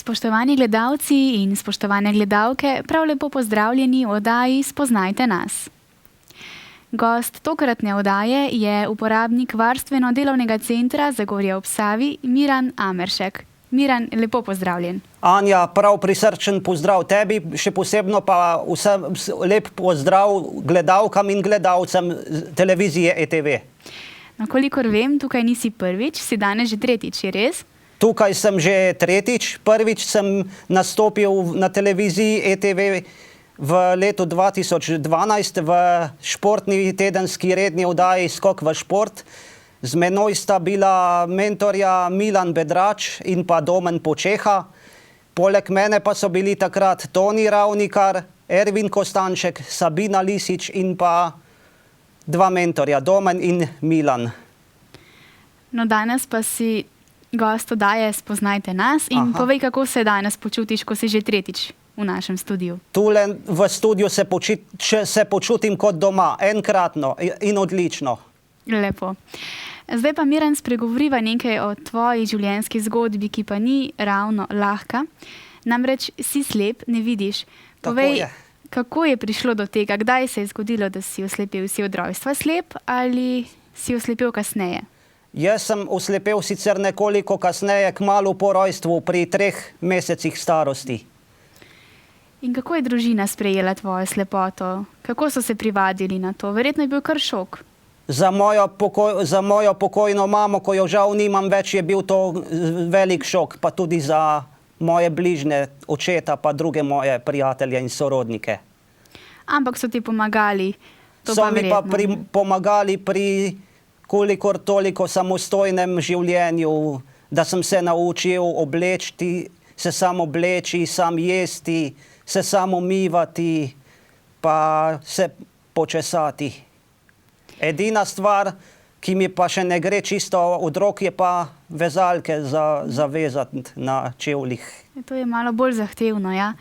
Spoštovani gledalci in spoštovane gledalke, prav lepo pozdravljeni v oddaji Spoznajte nas. Gost tokratne oddaje je uporabnik Varstveno-delovnega centra Zagorje ob Savi, Miran Ameršek. Miran, lepo pozdravljen. Anja, prav prisrčen pozdrav tebi, še posebno pa vsem lep pozdrav gledalkam in gledalcem televizije ETV. No, kolikor vem, tukaj nisi prvič, si danes že tretjič, je res? Tukaj sem že tretjič. Prvič sem nastopil na televiziji ETV v letu 2012 v športni tedenski redni oddaji Skok v šport. Z menoj sta bila mentorja Milan Bedrač in pa Domen Počeha. Poleg mene pa so bili takrat Toni Ravnikar, Ervin Kostanček, Sabina Lisič in pa dva mentorja, Domen in Milan. No, danes pa si gost oddaje Spoznajte nas in povej, kako se danes počutiš, ko si že tretjič v našem studiu. Tule v studiu se počutim kot doma, enkratno in odlično. Lepo. Zdaj pa, Miran, spregovoriva nekaj o tvoji življenjski zgodbi, ki pa ni ravno lahka. Namreč si slep, ne vidiš. Povej, kako je prišlo do tega? Kdaj se je zgodilo, da si oslepel? Si od rojstva slep ali si oslepel kasneje? Jaz sem oslepel sicer nekoliko kasneje, kmalu po rojstvu, pri 3 mesecih starosti. In kako je družina sprejela tvojo slepoto? Kako so se privadili na to? Verjetno je bil kar šok. Za mojo pokojno mamo, ko jo žal nimam več, je bil to velik šok, pa tudi za moje bližnje, očeta, pa druge moje prijatelje in sorodnike. Ampak so ti pomagali? So mi pa pomagali pri kolikor toliko samostojnem življenju, da sem se naučil se sam obleči, sam jesti, se sam umivati, pa se počesati. Edina stvar, ki mi pa še ne gre čisto od rok, je pa vezalke za vezati na čevljih. To je malo bolj zahtevno, ja?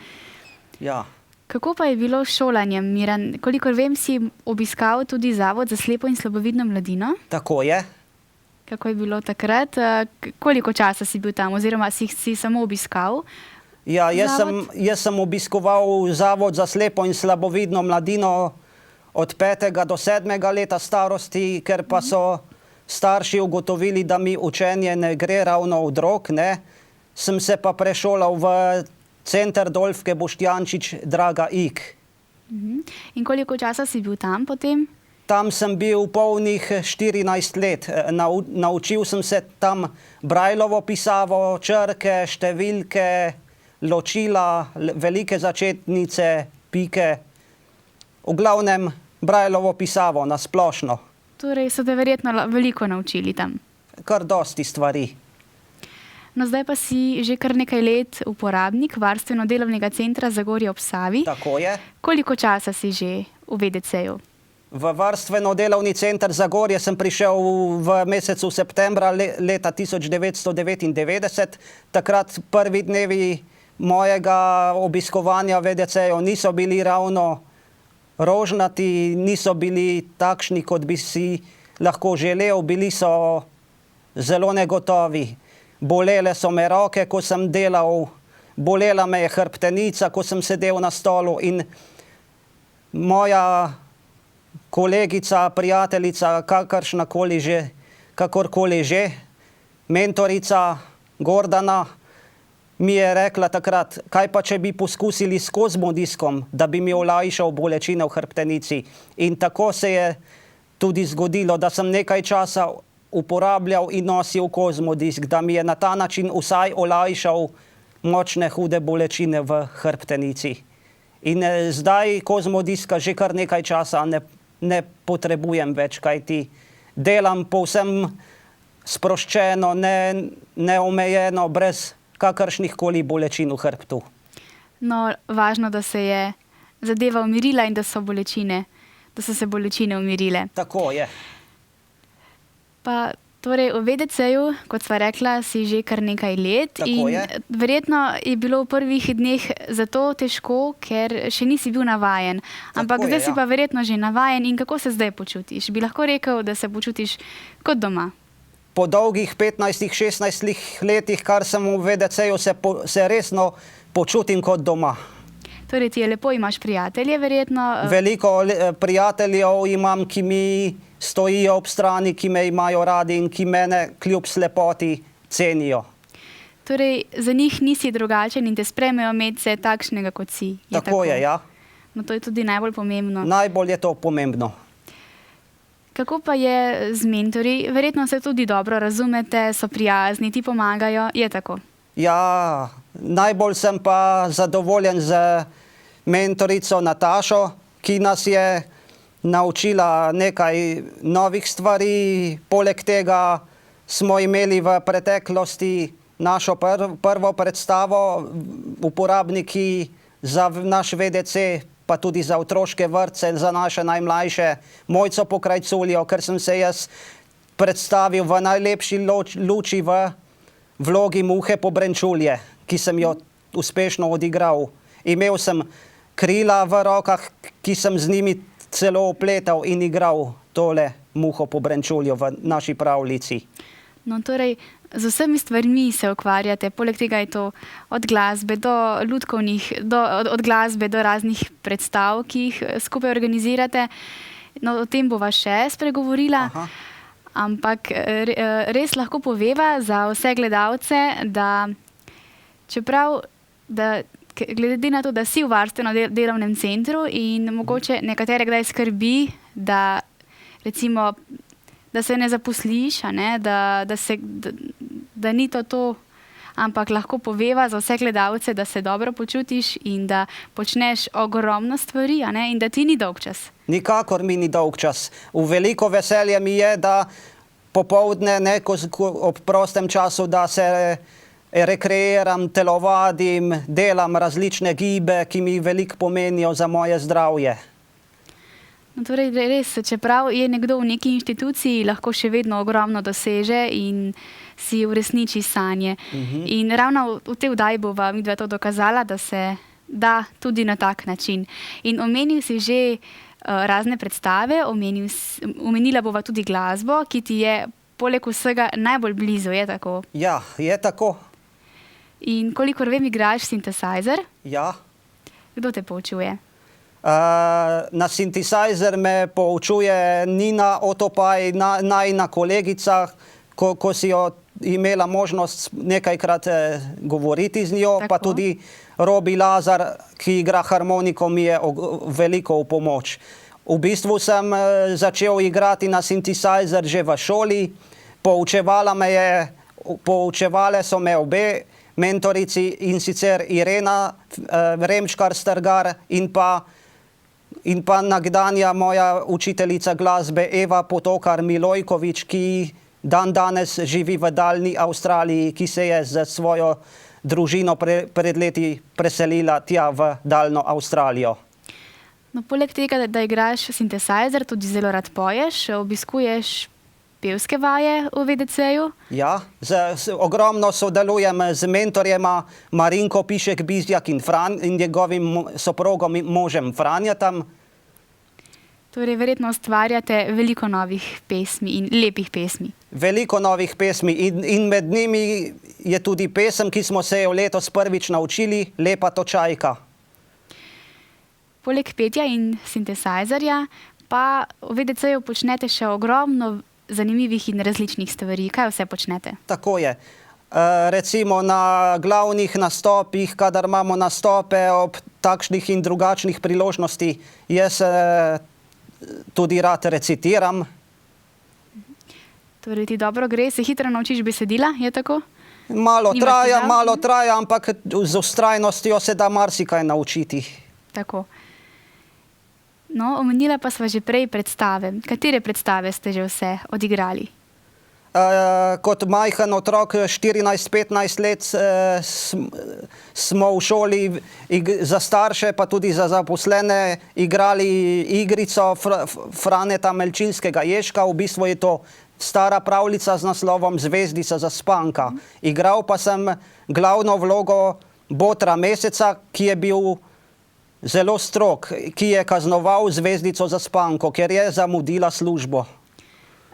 Ja. Kako pa je bilo s šolanjem, Miran? Kolikor vem, si obiskal tudi Zavod za slepo in slabovidno mladino. Tako je. Kako je bilo takrat? Koliko časa si bil tam oziroma si samo obiskal? Ja, jaz sem obiskoval Zavod za slepo in slabovidno mladino od 5. do 7. leta starosti, ker pa so starši ugotovili, da mi učenje ne gre ravno od rok, ne. Sem se pa prešolal v Center Dolfke Boštjančič Draga Ig. In koliko časa si bil tam potem? Tam sem bil polnih 14 let. Naučil sem se tam Brajlovo pisavo, črke, številke, ločila, velike začetnice, pike. V glavnem Brajlovo pisavo na splošno. Torej so te verjetno veliko naučili tam. Kar dosti stvari. No, zdaj pa si že kar nekaj let uporabnik Varstveno-delovnega centra Zagorje ob Savi. Tako je. Koliko časa si že v VDC-ju? V Varstveno-delovni center Zagorje sem prišel v mesecu septembra leta 1999. Takrat prvi dnevi mojega obiskovanja VDC-ju niso bili ravno rožnati, niso bili takšni, kot bi si lahko želel, bili so zelo negotovi. Bolele so me roke, ko sem delal, bolela me je hrbtenica, ko sem sedel na stolu in moja kolegica, prijateljica, kakorkoli že, mentorica Gordana, mi je rekla takrat, kaj pa če bi poskusili s kozmodiskom, da bi mi olajšal bolečine v hrbtenici. In tako se je tudi zgodilo, da sem nekaj časa uporabljal in nosil kozmodisk, da mi je na ta način vsaj olajšal močne, hude bolečine v hrbtenici. In zdaj kozmodiska že kar nekaj časa ne potrebujem več, kajti delam povsem sproščeno, neomejeno, brez kakršnih koli bolečin v hrbtu. No, važno, da se je zadeva umirila in da so se bolečine umirile. Tako je. Pa torej v VDC-ju, kot sva rekla, si že kar nekaj let. Tako je. Verjetno je bilo v prvih dneh zato težko, ker še nisi bil navajen. Ampak zdaj si pa verjetno že navajen in kako se zdaj počutiš? Bi lahko rekel, da se počutiš kot doma? po dolgih 15-16 letih, kar sem v VDC-ju, se resno počutim kot doma. Torej ti je lepo, imaš prijatelje verjetno? Veliko prijateljev imam, ki mi stojijo ob strani, ki me imajo radi in ki mene kljub slepoti cenijo. Torej za njih nisi drugačen in te sprejmejo medse takšnega, kot si. Tako je, ja. No, to je tudi najbolj pomembno. Najbolj je to pomembno. Kako pa je z mentorji? Verjetno se tudi dobro razumete, so prijazni, ti pomagajo, je tako? Ja, najbolj sem pa zadovoljen z mentorico Natašo, ki nas je naučila nekaj novih stvari. Poleg tega smo imeli v preteklosti našo prvo predstavo, uporabniki za naš VDC, pa tudi za otroške vrtce, za naše najmlajše, Mojco Pokrajculjo, ker sem se jaz predstavil v najlepši luči v vlogi Muhe Pobrenčulje, ki sem jo uspešno odigral. Imel sem krila v rokah, ki sem z njimi celo opletal in igral tole Muho Pobrenčuljo v naši pravljici. No, torej, z vsemi stvarmi se ukvarjate, poleg tega je to od glasbe do lutkovnih, od glasbe do raznih predstav, ki jih skupaj organizirate. No, o tem bova še spregovorila. Aha. Ampak res lahko poveva za vse gledalce, da čeprav, glede na to, da si v varstveno-delovnem centru in mogoče nekatere kdaj skrbi, da recimo, da se ne zaposliš, da ni to, ampak lahko poveva za vse gledalce, da se dobro počutiš in da počneš ogromno stvari, in da ti ni dolgčas. Nikakor mi ni dolgčas. V veliko veselje mi je, da popoldne ob prostem času, da se rekreiram, telovadim, delam različne gibe, ki mi veliko pomenijo za moje zdravje. No, torej res, čeprav je nekdo v neki inštituciji, lahko še vedno ogromno doseže in si uresniči sanje. In ravno v tej vdaji bova midva to dokazala, da se da tudi na tak način. In omenil si že razne predstave, omenila bova tudi glasbo, ki ti je poleg vsega najbolj blizu, je tako? Ja, je tako. In kolikor vem, igraš synthesizer? Ja. Kdo te poučuje? Na synthesizer me poučuje Nina Otopaj, najina kolegica, ko si jo imela možnost nekajkrat govoriti z njo, pa tudi Robi Lazar, ki igra harmoniko, mi je veliko v pomoč. V bistvu sem začel igrati na synthesizer že v šoli, poučevale so me obe mentorici, in sicer Irena Remškar-Strgar in pa nekdanja moja učiteljica glasbe Eva Potokar-Milojkovič, ki danes živi v daljni Avstraliji, ki se je z svojo družino pred leti preselila tja v daljno Avstralijo. No, poleg tega, da igraš synthesizer, tudi zelo rad poješ, obiskuješ pevske vaje v VDC-ju? Ja, ogromno sodelujem z mentorjema Marinko Pišek-Bizjak in njegovim soprogom možem Franjatom. Torej, verjetno ustvarjate veliko novih pesmi in lepih pesmi. Veliko novih pesmi in med njimi je tudi pesem, ki smo se jo letos prvič naučili, Lepa točajka. Poleg petja in synthesizerja pa v VDC-ju počnete še ogromno zanimivih in različnih stvari. Kaj vse počnete? Tako je. Recimo na glavnih nastopih, kadar imamo nastope ob takšnih in drugačnih priložnosti, jaz tudi rad recitiram. Torej ti dobro gre, se hitro naučiš besedila, je tako? Malo traja, ampak z vztrajnostjo se da marsikaj naučiti. Tako. No, omenila pa sva že prej predstave. Katere predstave ste že vse odigrali? Kot majhen otrok, 14-15 let, smo v šoli za starše, pa tudi za zaposlene igrali igrico Franeta Melčinskega Ježka. V bistvu je to stara pravljica z naslovom Zvezdica zaspanka. Igral pa sem glavno vlogo Botra Meseca, ki je bil zelo strog, ki je kaznoval Zvezdico zaspanko, ker je zamudila službo.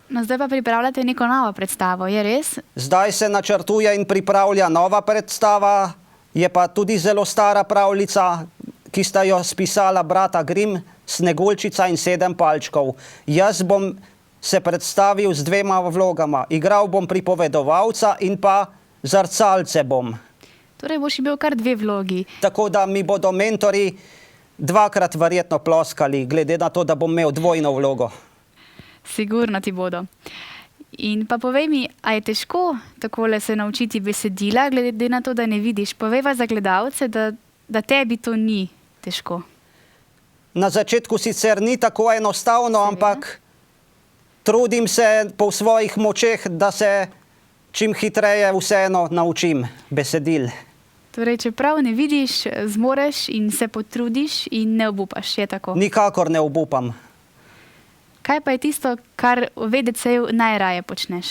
No, zdaj pa pripravljate neko novo predstavo, je res? Zdaj se načrtuje in pripravlja nova predstava, je pa tudi zelo stara pravljica, ki sta jo spisala brata Grimm, Sneguljčica in 7 palčkov. Jaz bom se predstavil z 2 vlogama. Igral bom pripovedovalca in pa zrcalce bom. Torej boš imel kar 2 vlogi. Tako da mi bodo mentori 2-krat verjetno ploskali, glede na to, da bom imel dvojno vlogo. Sigurno ti bodo. In pa povej mi, a je težko takole se naučiti besedila, glede na to, da ne vidiš? Povejva za gledalce, da tebi to ni težko. Na začetku sicer ni tako enostavno, ampak trudim se po svojih močeh, da se čim hitreje vseeno naučim besedil. Torej, čeprav ne vidiš, zmoreš in se potrudiš in ne obupaš, je tako? Nikakor ne obupam. Kaj pa je tisto, kar v VDC-ju najraje počneš?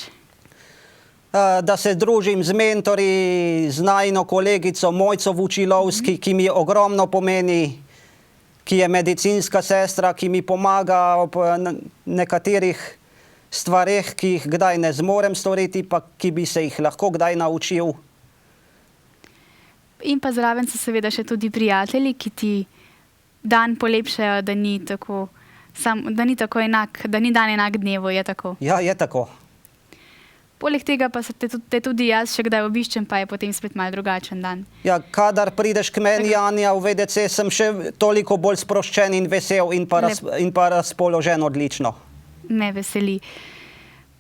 Da se družim z mentorji, z najino kolegico Mojco Vučilovski, ki mi ogromno pomeni, ki je medicinska sestra, ki mi pomaga ob nekaterih stvareh, ki jih kdaj ne zmorem storiti, pa ki bi se jih lahko kdaj naučil. In pa zraven so seveda še tudi prijatelji, ki ti dan polepšajo, da ni tako, da ni tako enak, da ni dan enak dnevu, je tako? Ja, je tako. Poleg tega pa se te tudi jaz še kdaj obiščem, pa je potem spet malo drugačen dan. Ja, kadar prideš k meni, Anja, v VDC, sem še toliko bolj sproščen in vesel in pa razpoložen odlično. Me veseli.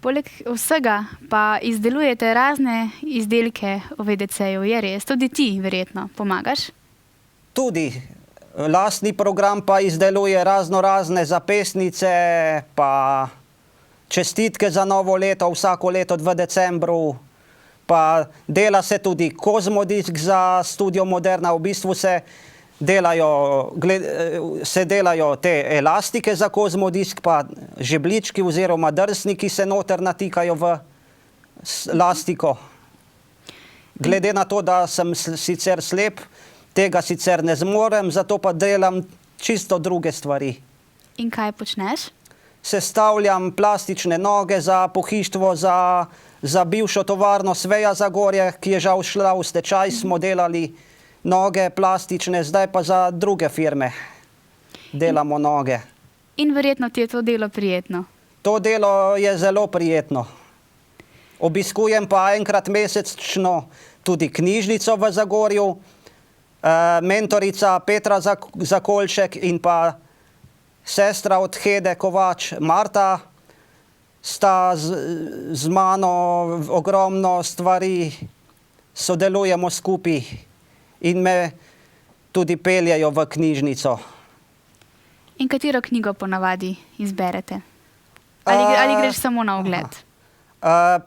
Poleg vsega pa izdelujete razne izdelke v VDC-ju, je res? Tudi ti verjetno pomagaš? Tudi. Lastni program pa izdeluje razne zapesnice, pa čestitke za novo leto, vsako leto v decembru. Pa dela se tudi kozmodisk za Studio Moderna. V bistvu se delajo te elastike za kozmodisk, pa žebljički oziroma drsniki se noter natikajo v lastiko. Glede na to, da sem sicer slep, tega sicer ne zmorem, zato pa delam čisto druge stvari. In kaj počneš? Sestavljam plastične noge za pohištvo, za bivšo tovarno Sveja Zagorje, ki je žal šla v stečaj, smo delali noge plastične, zdaj pa za druge firme delamo noge. In verjetno ti je to delo prijetno? To delo je zelo prijetno. Obiskujem pa enkrat mesečno tudi knjižnico v Zagorju. Mentorica Petra Zakolšek in pa sestra od Hede Kovač, Marta, sta z mano ogromno stvari, sodelujemo skupaj in me tudi peljejo v knjižnico. In katero knjigo ponavadi izberete? Ali greš samo na ogled?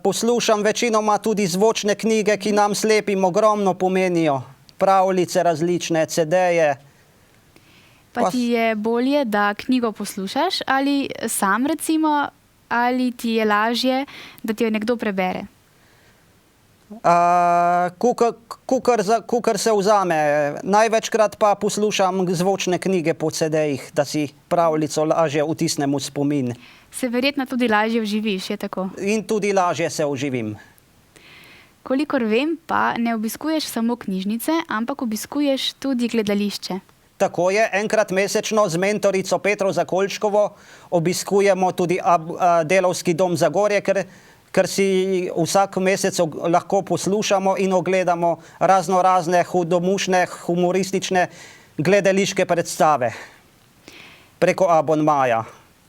Poslušam večinoma tudi zvočne knjige, ki nam slepim ogromno pomenijo. Pravljice različne, CD-je. Pa ti je bolje, da knjigo poslušaš ali sam recimo, ali ti je lažje, da ti jo nekdo prebere? Kukor se vzame. Največkrat pa poslušam zvočne knjige po CD-jih, da si pravljico lažje vtisnem v spomin. Se verjetno tudi lažje vživiš, je tako? In tudi lažje se vživim. Kolikor vem, pa ne obiskuješ samo knjižnice, ampak obiskuješ tudi gledališče. Tako je, enkrat mesečno z mentorico Petro Zakolškovo obiskujemo tudi Delavski dom Zagorje, ker si vsak mesec lahko poslušamo in ogledamo razne hudomušne, humoristične gledališke predstave preko abonmaja.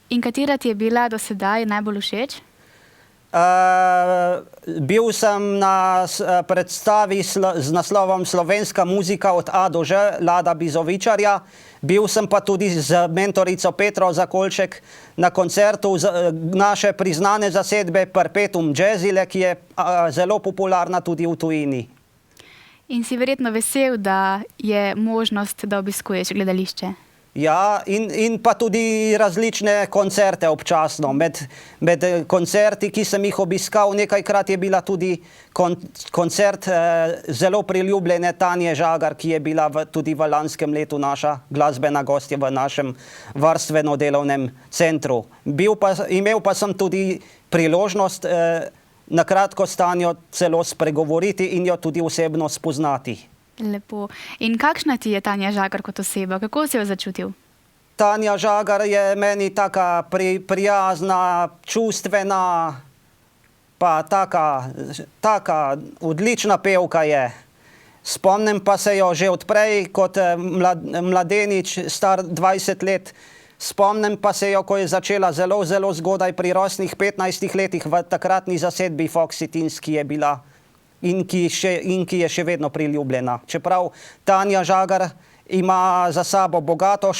In katera ti je bila do sedaj najbolj všeč? Bil sem na predstavi z naslovom Slovenska muzika od A do Ž, Lada Bizovičarja. Bil sem pa tudi z mentorico Petro Zakolšek na koncertu naše priznane zasedbe Perpetuum Jazzile, ki je zelo popularna tudi v tujini. In si verjetno vesel, da je možnost, da obiskuješ gledališče? Ja, in pa tudi različne koncerte občasno. Med koncerti, ki sem jih obiskal, nekajkrat je bila tudi koncert zelo priljubljene Tanje Žagar, ki je bila tudi v lanskem letu naša glasbena gostja v našem varstveno-delovnem centru. Imel pa sem tudi priložnost na kratko s Tanjo celo spregovoriti in jo tudi osebno spoznati. Lepo. In kakšna ti je Tanja Žagar kot oseba? Kako si jo začutil? Tanja Žagar je meni taka prijazna, čustvena, pa taka odlična pevka je. Spomnim pa se jo že odprej kot mladenič, star 20 let. Spomnim pa se jo, ko je začela zelo, zelo zgodaj pri rosnih 15 letih v takratni zasedbi Foxy Teens, ki je bila in ki je še vedno priljubljena. Čeprav Tanja Žagar ima za sabo bogato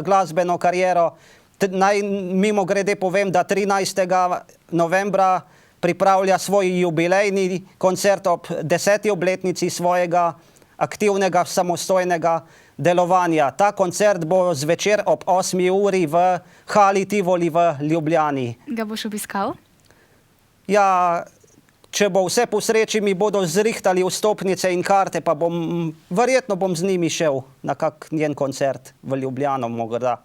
glasbeno kariero, naj mimogrede povem, da 13. novembra pripravlja svoj jubilejni koncert ob 10. obletnici svojega aktivnega samostojnega delovanja. Ta koncert bo zvečer ob 8. uri v Hali Tivoli v Ljubljani. Ga boš obiskal? Ja, če bo vse po sreči, mi bodo zrihtali vstopnice in karte, pa verjetno bom z njimi šel na kak njen koncert v Ljubljano morda.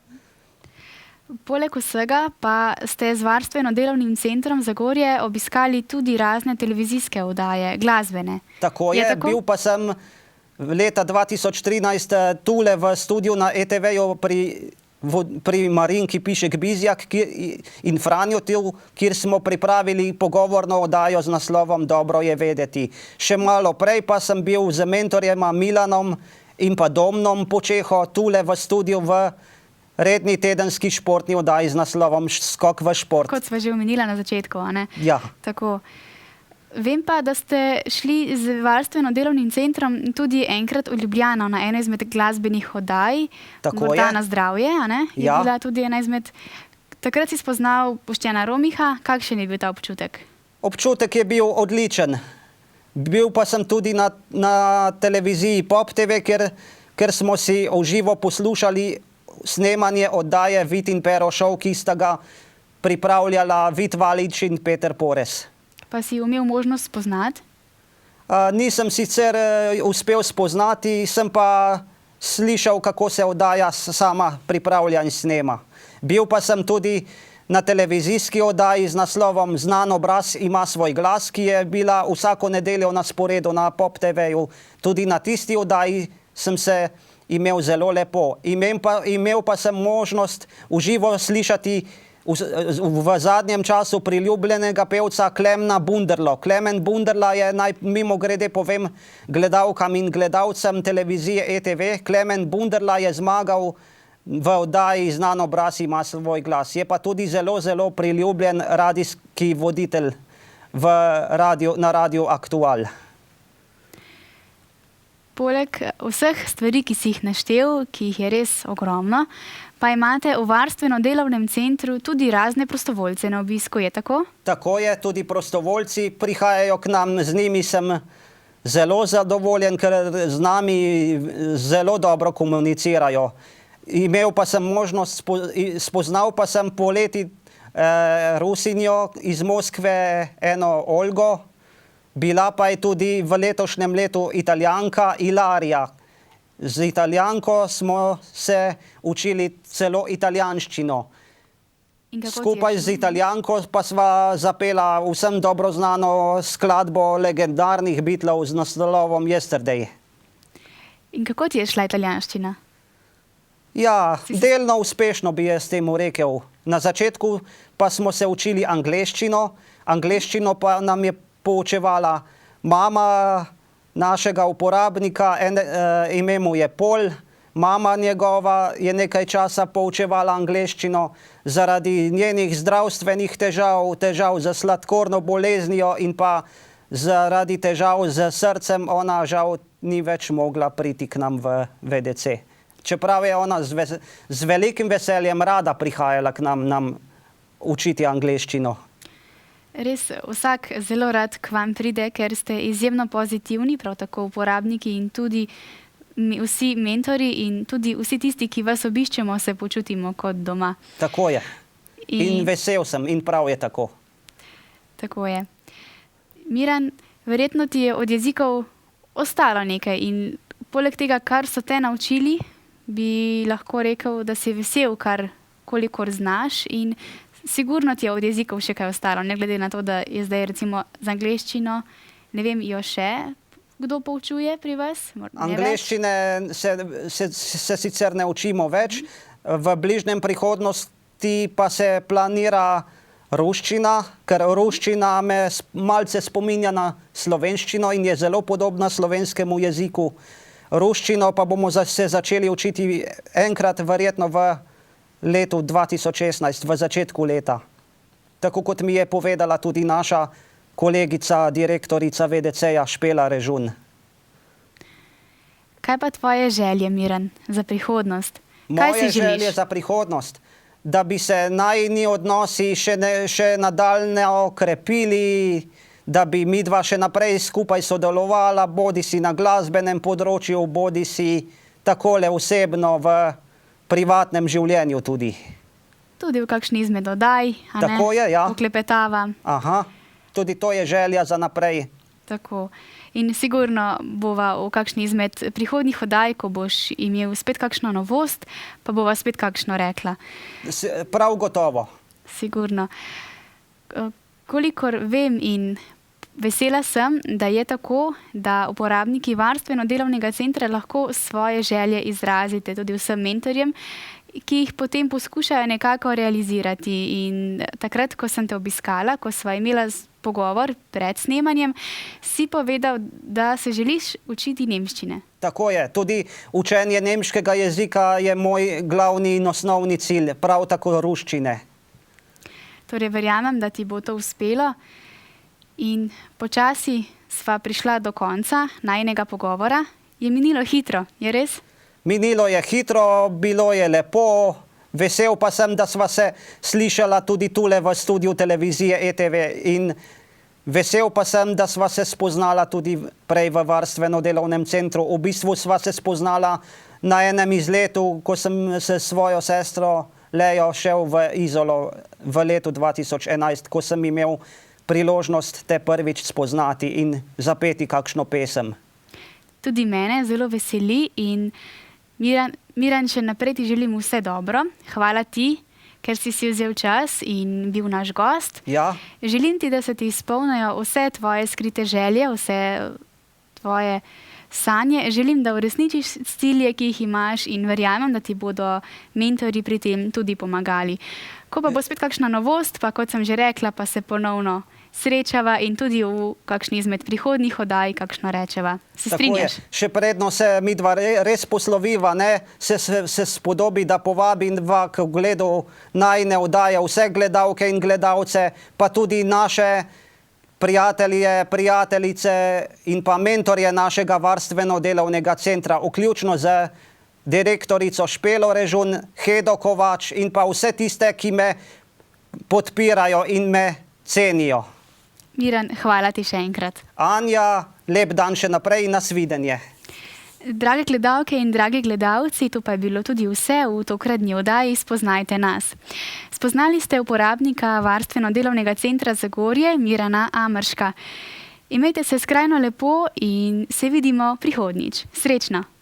Poleg vsega pa ste z varstveno-delovnim centrom Zagorje obiskali tudi razne televizijske oddaje, glasbene. Tako je, bil pa sem leta 2013 tule v studiu na ETV-ju pri Marinki Pišek Bizjak in Franjo, kjer smo pripravili pogovorno oddajo z naslovom Dobro je vedeti. Še malo prej pa sem bil z mentorjema Milanom in pa Domnom Počeho tule v studiu v redni tedenski športni oddaji z naslovom Skok v šport. Kot sva že omenila na začetku, a ne? Ja. Tako. Vem pa, da ste šli z varstveno-delovnim centrom tudi enkrat v Ljubljano na eno izmed glasbenih oddaj. Tako Morda na zdravje, a ne? Je Ja. bila tudi ena izmed... Takrat si spoznal Boštjana Romiha. Kakšen je bil ta občutek? Občutek je bil odličen. Bil pa sem tudi na televiziji Pop TV, ker smo si v živo poslušali snemanje oddaje Vid in Pero Show, ki sta ga pripravljala Vid Valič in Peter Pores. Pa si imel možnost spoznati? Nisem sicer uspel spoznati, sem pa slišal, kako se oddaja sama pripravlja in snema. Bil pa sem tudi na televizijski oddaji z naslovom Znan obraz ima svoj glas, ki je bila vsako nedeljo na sporedu na Pop TV-ju. Tudi na tisti oddaji sem se imel zelo lepo. Imel pa sem možnost v živo slišati v zadnjem času priljubljenega pevca Klemna Bunderlo. Klemen Bunderla je, naj mimogrede povem gledalkam in gledalcem televizije ETV, Klemen Bunderla je zmagal v oddaji Znan obraz ima svoj glas. Je pa tudi zelo, zelo priljubljen radijski voditelj na Radiu Aktual. Poleg vseh stvari, ki si jih naštel, ki jih je res ogromno, pa imate v varstveno-delovnem centru tudi razne prostovoljce na obisku, je tako? Tako je, tudi prostovoljci prihajajo k nam, z njimi sem zelo zadovoljen, ker z nami zelo dobro komunicirajo. Imel pa sem možnost, spoznal pa sem poleti Rusinjo iz Moskve, eno Olgo, bila pa je tudi v letošnjem letu Italijanka Ilaria. Z Italijanko smo se učili celo italijanščino. Skupaj z Italijanko pa sva zapela vsem dobro znano skladbo legendarnih Beatlov z naslovom Yesterday. In kako ti je šla italijanščina? Ja, delno uspešno bi jaz temu rekel. Na začetku pa smo se učili angleščino. Angleščino pa nam je poučevala mama našega uporabnika, ime mu je Pol. Mama njegova je nekaj časa poučevala angleščino zaradi njenih zdravstvenih težav z sladkorno boleznijo in pa zaradi težav z srcem. Ona žal ni več mogla priti k nam v VDC. Čeprav je ona z velikim veseljem rada prihajala k nam učiti angleščino. Res, vsak zelo rad k vam pride, ker ste izjemno pozitivni, prav tako uporabniki in tudi mi vsi mentori in tudi vsi tisti, ki vas obiščemo, se počutimo kot doma. Tako je. In vesel sem in prav je tako. Tako je. Miran, verjetno ti je od jezikov ostalo nekaj in poleg tega, kar so te naučili, bi lahko rekel, da si vesel, kolikor znaš in sigurno ti je od jezikov še kaj ostalo, ne glede na to, da je zdaj recimo z angleščino, ne vem, jo še kdo poučuje pri vas? Angleščine se sicer ne učimo več, v bližnjem prihodnosti pa se planira ruščina, ker ruščina me malce spominja na slovenščino in je zelo podobna slovenskemu jeziku. Ruščino pa bomo se začeli učiti enkrat verjetno v letu 2016, v začetku leta. Tako kot mi je povedala tudi naša kolegica, direktorica VDC-ja Špela Režun. Kaj pa tvoje želje, Miran, za prihodnost? Moje želje za prihodnost? Da bi se najini odnosi še nadaljne okrepili, da bi midva še naprej skupaj sodelovala, bodisi na glasbenem področju, bodisi takole osebno v privatnem življenju tudi. Tudi v kakšni izmed oddaj, a ne? Tako je, ja. Poklepetava. Aha, tudi to je želja za naprej. Tako. In sigurno bova v kakšni izmed prihodnjih oddaj, ko boš imel spet kakšno novost, pa bova spet kakšno rekla. Prav gotovo. Sigurno. Kolikor vem in vesela sem, da je tako, da uporabniki varstveno-delovnega centra lahko svoje želje izrazite tudi vsem mentorjem, ki jih potem poskušajo nekako realizirati. In takrat, ko sem te obiskala, ko sva imela pogovor pred snemanjem, si povedal, da se želiš učiti nemščine. Tako je. Tudi učenje nemškega jezika je moj glavni in osnovni cilj, prav tako ruščine. Torej, verjamem, da ti bo to uspelo. In počasi sva prišla do konca najinega pogovora. Je minilo hitro, je res? Minilo je hitro, bilo je lepo. Vesel pa sem, da sva se slišala tudi tule v studiu televizije ETV. In vesel pa sem, da sva se spoznala tudi prej v varstveno-delovnem centru. V bistvu sva se spoznala na enem izletu, ko sem se svojo sestro Lejo šel v Izolo v letu 2011, ko sem imel priložnost te prvič spoznati in zapeti kakšno pesem. Tudi mene zelo veseli in Miran, še naprej ti želim vse dobro. Hvala ti, ker si vzel čas in bil naš gost. Ja. Želim ti, da se ti izpolnijo vse tvoje skrite želje, vse tvoje sanje. Želim, da uresničiš cilje, ki jih imaš in verjamem, da ti bodo mentorji pri tem tudi pomagali. Ko pa bo spet kakšna novost, pa kot sem že rekla, pa se ponovno srečava in tudi v kakšni izmed prihodnjih oddaj kakšno rečeva. Se strinjaš? Še predno se midva res posloviva, ne? Se spodobi, da povabim k ogledu najine oddaje vse gledalke in gledalce, pa tudi naše prijatelje, prijateljice in pa mentorje našega varstveno-delovnega centra, vključno z direktorico Špelo Režun, Hedo Kovač in pa vse tiste, ki me podpirajo in me cenijo. Miran, hvala ti še enkrat. Anja, lep dan še naprej in nasvidenje. Drage gledalke in dragi gledalci, to pa je bilo tudi vse v tokratni oddaji Spoznajte nas. Spoznali ste uporabnika varstveno-delovnega centra Zagorje, Mirana Amerška. Imejte se skrajno lepo in se vidimo prihodnjič. Srečno!